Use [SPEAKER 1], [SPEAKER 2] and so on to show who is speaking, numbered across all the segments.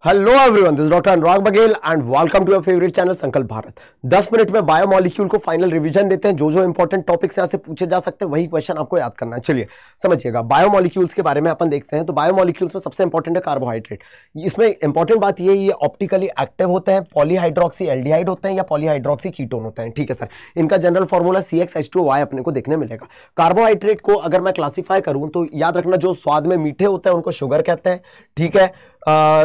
[SPEAKER 1] Hello everyone, this doctor Anurag Baghel and welcome to your favourite channel Sankalp Bharat. 10 minute में biomolecule को final revision देते हैं। जो इंपॉर्टेंट टॉपिक्स यहां से पूछे जा सकते हैं वही क्वेश्चन आपको याद करना है। चलिए समझिएगा, बायोमॉलिक्यूल्स के बारे में अपन देखते हैं। तो बायोमॉलिक्यूल्स में सबसे इंपॉर्टेंट है कार्बोहाइड्रेट। इसमें इंपॉर्टेंट बात ये ऑप्टिकली एक्टिव होते हैं, पॉलीहाइड्रोक्सी एल्डिहाइड होते हैं या पॉलीहाइड्रोक्सी कीटोन होते हैं। ठीक है सर, इनका जनरल फॉर्मूला CxH2O अपने को देखने मिलेगा। कार्बोहाइड्रेट को अगर मैं क्लासीफाई करूं तो याद रखना, जो स्वाद में मीठे होते हैं उनको शुगर कहते हैं। ठीक है,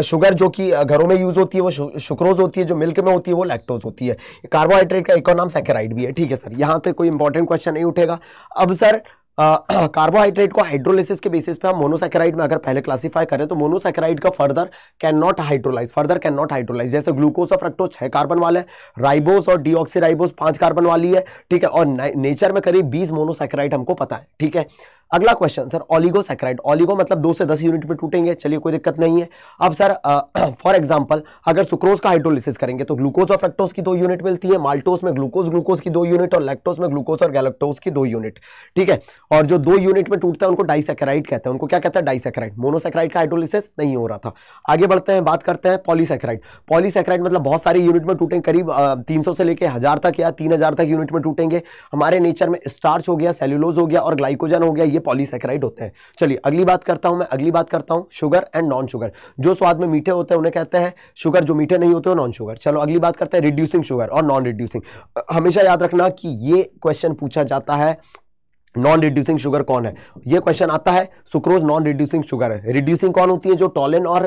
[SPEAKER 1] शुगर जो कि घरों में यूज होती है वो सुक्रोज होती है, जो मिल्क में होती है वो लैक्टोज होती है। कार्बोहाइड्रेट का एक और नाम सैकेराइड भी है। ठीक है सर, यहां पे कोई इंपॉर्टेंट क्वेश्चन नहीं उठेगा। अब सर कार्बोहाइड्रेट को हाइड्रोलिसिस के बेसिस पे हम मोनोसैकेराइड में अगर पहले क्लासिफाई करें तो मोनोसैकेराइड का फर्दर कैन नॉट हाइड्रोलाइज। जैसे ग्लूकोज और फ्रक्टोज 6 कार्बन वाले, राइबोस और डीऑक्सीराइबोस 5 कार्बन वाली है। ठीक है, और नेचर में करीब 20 मोनोसैकेराइड हमको पता है। ठीक है, अगला क्वेश्चन सर, ऑलिगोसैकेराइड। ऑलिगो मतलब 2 से 10 यूनिट में टूटेंगे। चलिए कोई दिक्कत नहीं है। अब सर फॉर एग्जांपल अगर सुक्रोज का हाइड्रोलिसिस करेंगे तो ग्लूकोज और फ्रक्टोज की 2 यूनिट मिलती है, माल्टोस में ग्लूकोज की 2 यूनिट और लैक्टोज में ग्लूकोज और गैलेक्टोज की 2 यूनिट। ठीक है, और जो 2 यूनिट में टूटता है उनको डाइसैकेराइड कहते हैं। उनको क्या कहते हैं? डाइसैकेराइड। मोनोसैकेराइड का हाइड्रोलिसिस नहीं हो रहा था। आगे बढ़ते हैं, बात करते हैं पॉलीसैकेराइड। पॉलीसैकेराइड मतलब बहुत सारे यूनिट में टूटेंगे, करीब 300 से लेकर 1000 तक या 3000 तक यूनिट में टूटेंगे। हमारे नेचर में स्टार्च हो गया, सेल्यूलोज हो गया और ग्लाइकोजन हो गया, ये पॉलीसैकेराइड होते हैं। चलिए अगली बात करता हूं शुगर एंड नॉन शुगर। जो स्वाद में मीठे होते हैं उन्हें कहते हैं शुगर, जो मीठे नहीं होते हो नॉन शुगर। चलो अगली बात करते हैं रिड्यूसिंग शुगर और नॉन रिड्यूसिंग। हमेशा याद रखना कि ये क्वेश्चन पूछा जाता है, नॉन रिड्यूसिंग शुगर कौन है? ये क्वेश्चन आता है। सुक्रोज नॉन रिड्यूसिंग शुगर है। रिड्यूसिंग कौन होती है? जो टॉलिन और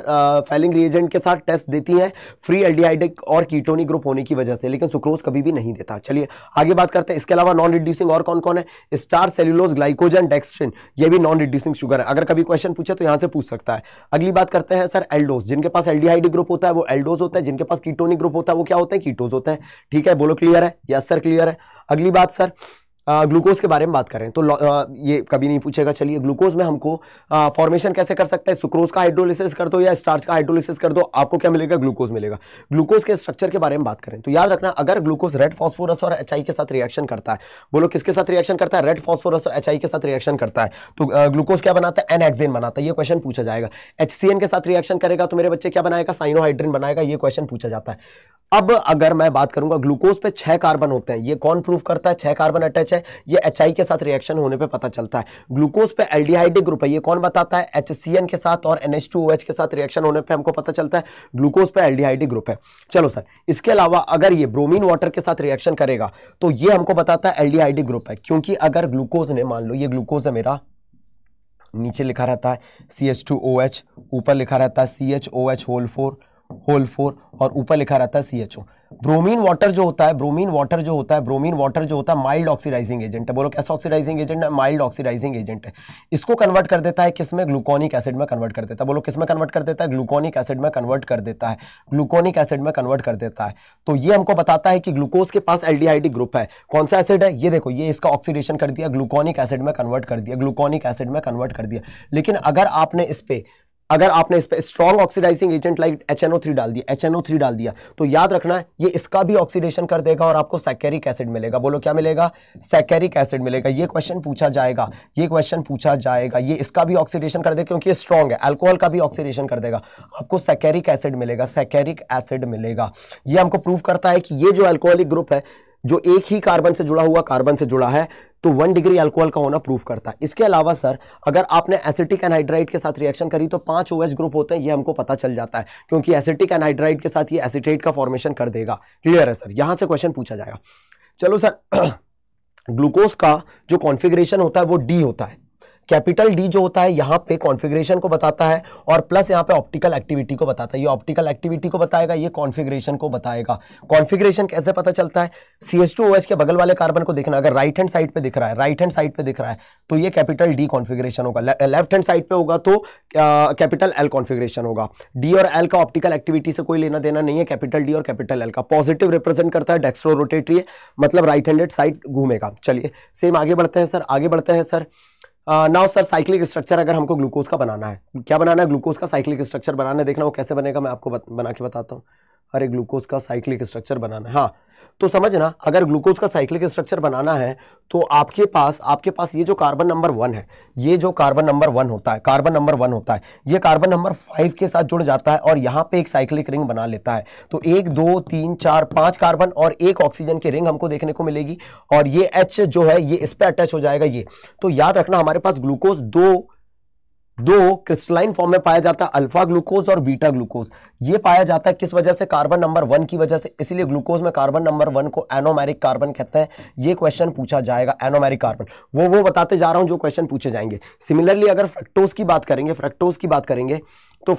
[SPEAKER 1] फैलिंग रिएजेंट के साथ टेस्ट देती है फ्री एल्डिहाइडिक और कीटोनिक ग्रुप होने की वजह से, लेकिन सुक्रोज कभी भी नहीं देता। चलिए आगे बात करते हैं। इसके अलावा नॉन रिड्यूसिंग और कौन कौन है? स्टार्च, सेल्यूलोज, ग्लाइकोजन, डेक्स्ट्रिन, ये भी नॉन रिड्यूसिंग शुगर है। अगर कभी क्वेश्चन पूछे तो यहां से पूछ सकता है। अगली बात करते हैं सर एल्डोज। जिनके पास एल्डिहाइडिक ग्रुप होता है वो एल्डोज होता है, जिनके पास कीटोनिक ग्रुप होता है वो क्या होता है? कीटोज होता है। ठीक है, बोलो क्लियर है? यस सर क्लियर है। अगली बात सर ग्लूकोज के बारे में बात करें तो ये कभी नहीं पूछेगा। चलिए ग्लूकोज में हमको फॉर्मेशन कैसे कर सकते हैं? सुक्रोज का हाइड्रोलिसिस कर दो या स्टार्च का हाइड्रोलिसिस कर दो, आपको क्या मिलेगा? ग्लूकोज मिलेगा। ग्लूकोज के स्ट्रक्चर के बारे में बात करें तो याद रखना, अगर ग्लूकोज रेड फास्फोरस और HI के साथ रिएक्शन करता है, बोलो किसके साथ रिएक्शन करता है? रेड फास्फोरस और HI के साथ रिएक्शन करता है तो ग्लूकोज क्या बनाता है? एन-हेक्सेन बनाता है। ये क्वेश्चन पूछा जाएगा। HCN के साथ रिएक्शन करेगा तो मेरे बच्चे क्या बनाएगा? साइनोहाइड्रिन बनाएगा। ये क्वेश्चन पूछा जाता है। अब अगर मैं बात करूंगा, ग्लूकोज पे 6 कार्बन होते हैं। ये कौन प्रूव करता है? 6 कार्बन अटैच है, ये HI के साथ रिएक्शन होने पे पता चलता है। ग्लूकोज पे एल्डिहाइडिक ग्रुप है, ये कौन बताता है? HCN के साथ और NH2OH के साथ रिएक्शन होने पे हमको पता चलता है ग्लूकोज पे एल्डिहाइडिक ग्रुप है। चलो सर, इसके अलावा अगर ये ब्रोमीन वाटर के साथ रिएक्शन करेगा तो ये हमको बताता है एल्डिहाइडिक ग्रुप है, क्योंकि अगर ग्लूकोज ने, मान लो ये ग्लूकोज है मेरा, नीचे लिखा रहता है CH2OH, ऊपर लिखा रहता है CHOH होल 4 और ऊपर लिखा रहता है CHO। ब्रोमीन वाटर जो होता है माइल्ड ऑक्सीडाइजिंग एजेंट है। बोलो कैसा ऑक्सीडाइजिंग एजेंट है? माइल्ड ऑक्सीडाइजिंग एजेंट है। इसको कन्वर्ट कर देता है किसमें? ग्लूकोनिक एसिड में कन्वर्ट कर देता है। बोलो किसमें कन्वर्ट कर देता है? ग्लूकोनिक एसिड में कन्वर्ट कर देता है। ग्लूकोनिक एसिड में कन्वर्ट कर देता है। तो ये हमको बताता है कि ग्लूकोज के पास एल्डिहाइडिक ग्रुप है। कौन सा एसिड है? ये देखो, ये इसका ऑक्सीडेशन कर दिया, ग्लूकोनिक एसिड में कन्वर्ट कर दिया, लेकिन अगर आपने इस पे strong oxidising agent like HNO3 डाल दिया तो याद रखना ये इसका भी ऑक्सीडेशन कर देगा और आपको सैकेरिक एसिड मिलेगा। बोलो क्या मिलेगा? सैकेरिक एसिड मिलेगा। ये क्वेश्चन पूछा जाएगा। ये इसका भी ऑक्सीडेशन कर देगा क्योंकि ये स्ट्रॉन्ग है। अल्कोहल का भी ऑक्सीडेशन कर देगा, आपको सैकेरिक एसिड मिलेगा। ये हमको प्रूव करता है कि ये जो अल्कोहलिक ग्रुप है, जो एक ही कार्बन से जुड़ा है, तो 1 डिग्री अल्कोहल का होना प्रूफ करता है। इसके अलावा सर अगर आपने एसिटिक एनहाइड्राइड के साथ रिएक्शन करी तो 5 OH ग्रुप होते हैं, ये हमको पता चल जाता है क्योंकि एसिटिक एनहाइड्राइड के साथ ये एसीटेट का फॉर्मेशन कर देगा। क्लियर है सर? यहां से क्वेश्चन पूछा जाएगा। चलो सर ग्लूकोज का जो कॉन्फ़िगरेशन होता है वो D होता है। कैपिटल D जो होता है यहाँ पे कॉन्फ़िगरेशन को बताता है और प्लस यहाँ पे ऑप्टिकल एक्टिविटी को बताता है। ये ऑप्टिकल एक्टिविटी को बताएगा, ये कॉन्फ़िगरेशन को बताएगा। कॉन्फ़िगरेशन कैसे पता चलता है? CH2OH के बगल वाले कार्बन को देखना, अगर राइट हैंड साइड पे दिख रहा है तो ये कैपिटल D कॉन्फ़िगरेशन होगा। लेफ्ट हैंड साइड पे होगा तो कैपिटल L कॉन्फ़िगरेशन होगा। D और L का ऑप्टिकल एक्टिविटी से कोई लेना देना नहीं है। कैपिटल D और कैपिटल L का पॉजिटिव रिप्रेजेंट करता है, डेक्स्ट्रो रोटेटरी है, मतलब राइट हैंडेड साइड घूमेगा। चलिए सेम आगे बढ़ते हैं sir. Now sir cyclic structure अगर हमको ग्लूकोज का बनाना है, क्या बनाना है? ग्लूकोज का साइक्लिक स्ट्रक्चर बनाना है। देखना वो कैसे बनेगा, मैं आपको बना के बताता हूँ। अरे ग्लूकोज का साइक्लिक स्ट्रक्चर बनाना है, हाँ तो समझना, अगर ग्लूकोज का साइक्लिक स्ट्रक्चर बनाना है तो आपके पास ये जो कार्बन नंबर 1 है, ये जो कार्बन नंबर 1 होता है, कार्बन नंबर 1 होता है, ये कार्बन नंबर 5 के साथ जुड़ जाता है और यहां पे एक साइक्लिक रिंग बना लेता है। तो 1 2 3 4 5 कार्बन और एक ऑक्सीजन की रिंग हमको देखने को मिलेगी और ये H जो है ये इस पे अटैच हो जाएगा ये। तो याद रखना हमारे पास ग्लूकोज दो क्रिस्टलाइन फॉर्म में पाया जाता है, अल्फा ग्लूकोज और बीटा ग्लूकोज। ये पाया जाता है किस वजह से? कार्बन नंबर 1 की वजह से, इसीलिए ग्लूकोज में कार्बन नंबर 1 को एनोमेरिक कार्बन कहते हैं। ये क्वेश्चन पूछा जाएगा, एनोमेरिक कार्बन, वो बताते जा रहा हूं जो क्वेश्चन पूछे जाएंगे। सिमिलरली अगर फ्रक्टोज की बात करेंगे तो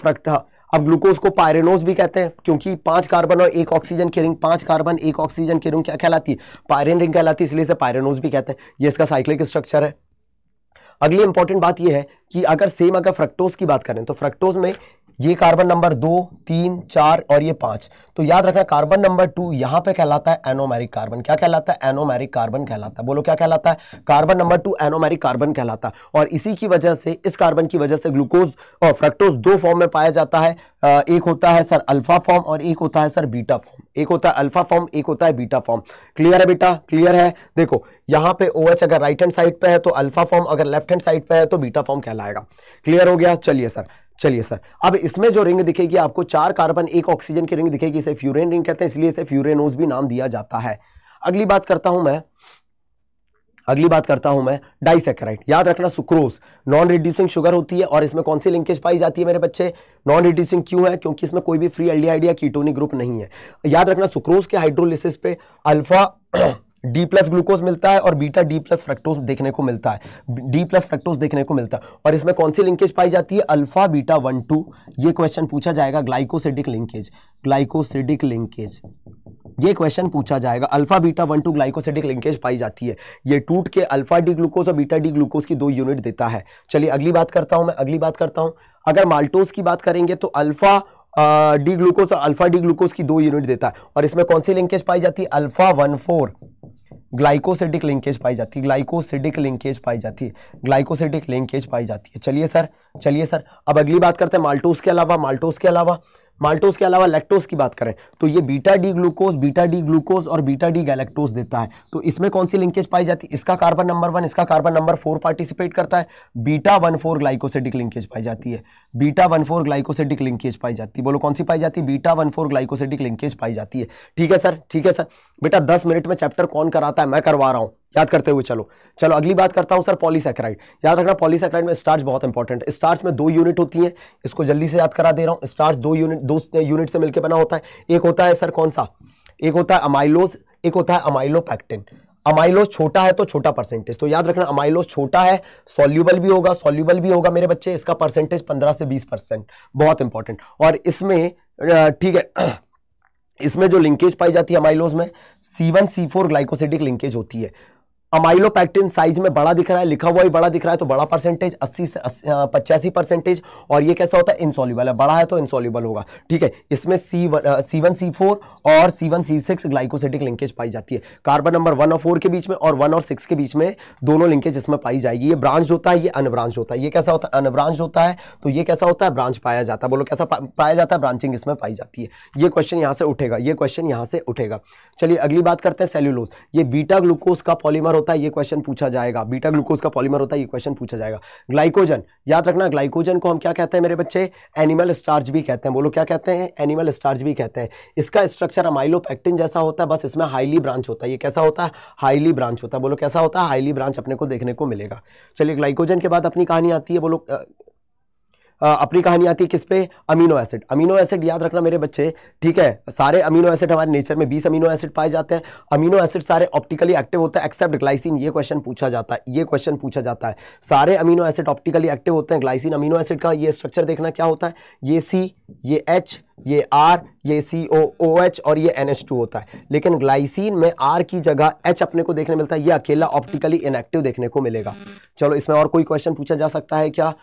[SPEAKER 1] अब ग्लूकोज को पायरेनोज भी कहते हैं क्योंकि 5 कार्बन और 1 ऑक्सीजन की रिंग, 5 कार्बन 1 ऑक्सीजन की रिंग क्या कहलाती है? पायरेन रिंग कहलाती है, इसलिए इसे पायरेनोज भी कहते हैं। ये इसका साइक्लिक स्ट्रक्चर है। अगली इंपॉर्टेंट बात यह है कि अगर फ्रक्टोज की बात करें तो फ्रक्टोज में ये कार्बन नंबर 2 3 4 और ये 5, तो याद रखना कार्बन नंबर 2 यहां पे कहलाता है एनोमेरिक कार्बन। क्या कहलाता है? एनोमेरिक कार्बन कहलाता है। बोलो क्या कहलाता है? कार्बन नंबर 2 एनोमेरिक कार्बन कहलाता है। और इसी की वजह से, इस कार्बन की वजह से ग्लूकोज और फ्रक्टोज 2 फॉर्म में पाया जाता है। एक होता है सर अल्फा फॉर्म और एक होता है सर बीटा फॉर्म। एक होता है अल्फा फॉर्म, एक होता है बीटा फॉर्म। क्लियर है बेटा? क्लियर है? देखो यहां पे OH अगर राइट हैंड साइड पे है तो अल्फा फॉर्म, अगर लेफ्ट हैंड साइड पे है तो बीटा फॉर्म कहलाएगा। क्लियर हो गया? चलिए सर अब इसमें जो रिंग दिखेगी आपको 4 कार्बन 1 ऑक्सीजन की रिंग दिखेगी, इसे फ्यूरेन रिंग कहते हैं, इसलिए इसे फ्यूरेनोज भी नाम दिया जाता है। अगली बात करता हूं मैं डाइसैकेराइड। याद रखना सुक्रोज नॉन रिड्यूसिंग शुगर होती है और इसमें कौन सी लिंकेज पाई जाती है मेरे बच्चे? नॉन रिड्यूसिंग क्यों है? क्योंकि इसमें कोई भी फ्री एल्डिहाइड या कीटोनिक ग्रुप नहीं है। याद रखना सुक्रोज के हाइड्रोलिसिस पे अल्फा डी प्लस ग्लूकोज मिलता है और बीटा डी प्लस फ्रक्टोज देखने को मिलता है, और इसमें कौन सी लिंकेज पाई जाती है? Alpha beta 1 2। ये क्वेश्चन पूछा जाएगा, ग्लाइकोसिडिक लिंकेज, ये क्वेश्चन पूछा जाएगा। अल्फा बीटा 1 2 ग्लाइकोसिडिक लिंकेज पाई जाती है। ये टूट के अल्फा डी ग्लूकोज और बीटा डी ग्लूकोज की 2 यूनिट देता है। चलिए अगली बात करता हूं। अगर माल्टोज की बात करेंगे तो अल्फा डी ग्लूकोज और अल्फा डी ग्लूकोज की 2 यूनिट देता है और इसमें कौन सी लिंकेज पाई जाती है? अल्फा 1 4 ग्लाइकोसिडिक लिंकेज पाई जाती है। चलिए सर अब अगली बात करते हैं माल्टोज के अलावा लैक्टोज की बात करें तो ये बीटा डी ग्लूकोज और बीटा डी गैलेक्टोज देता है। तो इसमें कौन सी लिंकेज पाई जाती है? इसका कार्बन नंबर 1, इसका कार्बन नंबर 4 पार्टिसिपेट करता है। बीटा 1 4 ग्लाइकोसिडिक लिंकेज पाई जाती है। बोलो कौन सी पाई जाती है? बीटा 1 4 ग्लाइकोसिडिक लिंकेज पाई जाती है। ठीक है सर बेटा 10 मिनट में चैप्टर कौन कराता है? मैं करवा रहा हूं, याद करते हुए चलो अगली बात करता हूं सर पॉलीसैकेराइड। याद रखना पॉलीसैकेराइड में स्टार्च बहुत इंपॉर्टेंट है। स्टार्च में 2 यूनिट होती है, इसको जल्दी से याद करा दे रहा हूं। स्टार्च 2 यूनिट से मिलकर बना होता है। एक होता है सर कौन सा? एक होता है अमाइलोज, एक होता है अमाइलोपैक्टिन। अमाइलोज छोटा है तो छोटा परसेंटेज, तो याद रखना अमाइलोज छोटा है, सॉल्यूबल भी होगा मेरे बच्चे, इसका परसेंटेज 15 से 20%, बहुत इंपॉर्टेंट। और इसमें ठीक है, इसमें जो लिंकेज पाई जाती है अमाइलोज में C1C4 ग्लाइकोसिडिक लिंकेज होती है। अमाइलोपैक्टिन साइज में बड़ा दिख रहा है, लिखा हुआ ही बड़ा दिख रहा है तो बड़ा परसेंटेज 80 से 85%। और ये कैसा होता है? इनसॉल्युबल है, बड़ा है तो इनसॉल्युबल होगा। ठीक है, इसमें C1C4 और C1C6 ग्लाइकोसिडिक लिंकेज पाई जाती है। कार्बन नंबर 1 और 4 के बीच में और 1 और 6 के बीच में दोनों लिंकेज इसमें पाई जाएगी। ये ब्रांच होता है, ये अनब्रांच होता है। ये कैसा होता है? अनब्रांच होता है। तो ये कैसा होता है? ब्रांच पाया जाता है। बोलो कैसा पाया जाता है? ब्रांचिंग इसमें पाई जाती है। ये क्वेश्चन यहां से उठेगा, चलिए अगली बात करते हैं सेल्यूलोज। ये बीटा ग्लूकोज का पॉलीमर होता है, ये क्वेश्चन पूछा जाएगा। ग्लाइकोजन, याद रखना ग्लाइकोजन को हम क्या कहते हैं मेरे बच्चे? एनिमल स्टार्च भी कहते हैं। बोलो क्या कहते हैं? एनिमल स्टार्च भी कहते हैं। इसका स्ट्रक्चर अमाइलोपैक्टिन जैसा होता है, बस इसमें हाईली ब्रांच होता है। ये कैसा होता है? हाईली ब्रांच होता है। बोलो कैसा होता है? हाईली ब्रांच अपने को देखने को मिलेगा। चलिए ग्लाइकोजन के बाद अपनी कहानी आती है, बोलो अपनी कहानी आती है किस पे? Amino acid. अमीनो एसिड याद रखना मेरे बच्चे, ठीक है, सारे अमीनो एसिड हमारे नेचर में 20 अमीनो एसिड पाए जाते हैं। अमीनो एसिड सारे ऑप्टिकली एक्टिव होते हैं एक्सेप्ट ग्लाइसिन। ये क्वेश्चन पूछा जाता है, सारे अमीनो एसिड ऑप्टिकली एक्टिव होते हैं। ग्लाइसिन अमीनो एसिड का ये स्ट्रक्चर देखना क्या होता है? ये C, ये H, ये R, ये COOH और ये NH2 होता है। लेकिन ग्लाइसिन में R की जगह H अपने को देखने मिलता है। ये अकेला ऑप्टिकली इनएक्टिव देखने को मिलेगा। चलो इसमें और कोई क्वेश्चन पूछा जा सकता है क्या?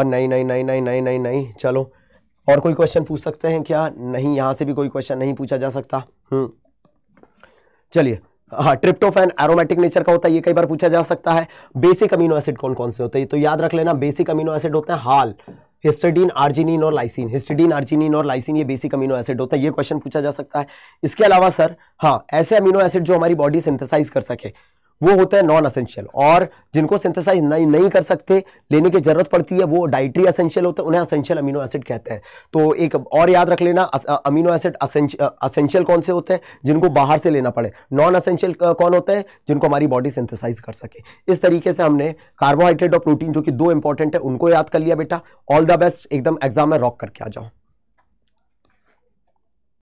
[SPEAKER 1] नहीं। चलो और कोई क्वेश्चन पूछ सकते हैं क्या? नहीं, यहां से भी कोई क्वेश्चन नहीं पूछा जा सकता। चलिए हाँ, ट्रिप्टोफैन एरोमेटिक नेचर का होता है, ये कई बार पूछा जा सकता है। बेसिक अमीनो एसिड कौन कौन से होते हैं? तो याद रख लेना बेसिक अमीनो एसिड होते हैं हाल, हिस्टिडीन, आर्जिनिन और लाइसिन। हिस्टिडीन, आर्जिनिन और लाइसिन ये बेसिक अमीनो एसिड होता है, ये क्वेश्चन पूछा जा सकता है। इसके अलावा सर हाँ, ऐसे अमीनो एसिड जो हमारी बॉडी सिंथेसाइज कर सके वो होते हैं नॉन असेंशियल, और जिनको सिंथेसाइज नहीं कर सकते, लेने की जरूरत पड़ती है, वो डाइटरी एसेंशियल होते हैं, उन्हें असेंशियल अमीनो एसिड कहते हैं। तो एक और याद रख लेना, अमीनो एसिड असेंशियल कौन से होते हैं, जिनको बाहर से लेना पड़े, नॉन असेंशियल कौन होते हैं, जिनको हमारी बॉडी सिंथेसाइज कर सके। इस तरीके से हमने कार्बोहाइड्रेट और प्रोटीन जो कि दो इंपॉर्टेंट है उनको याद कर लिया बेटा। ऑल द बेस्ट, एकदम एग्जाम में रॉक करके आ जाओ।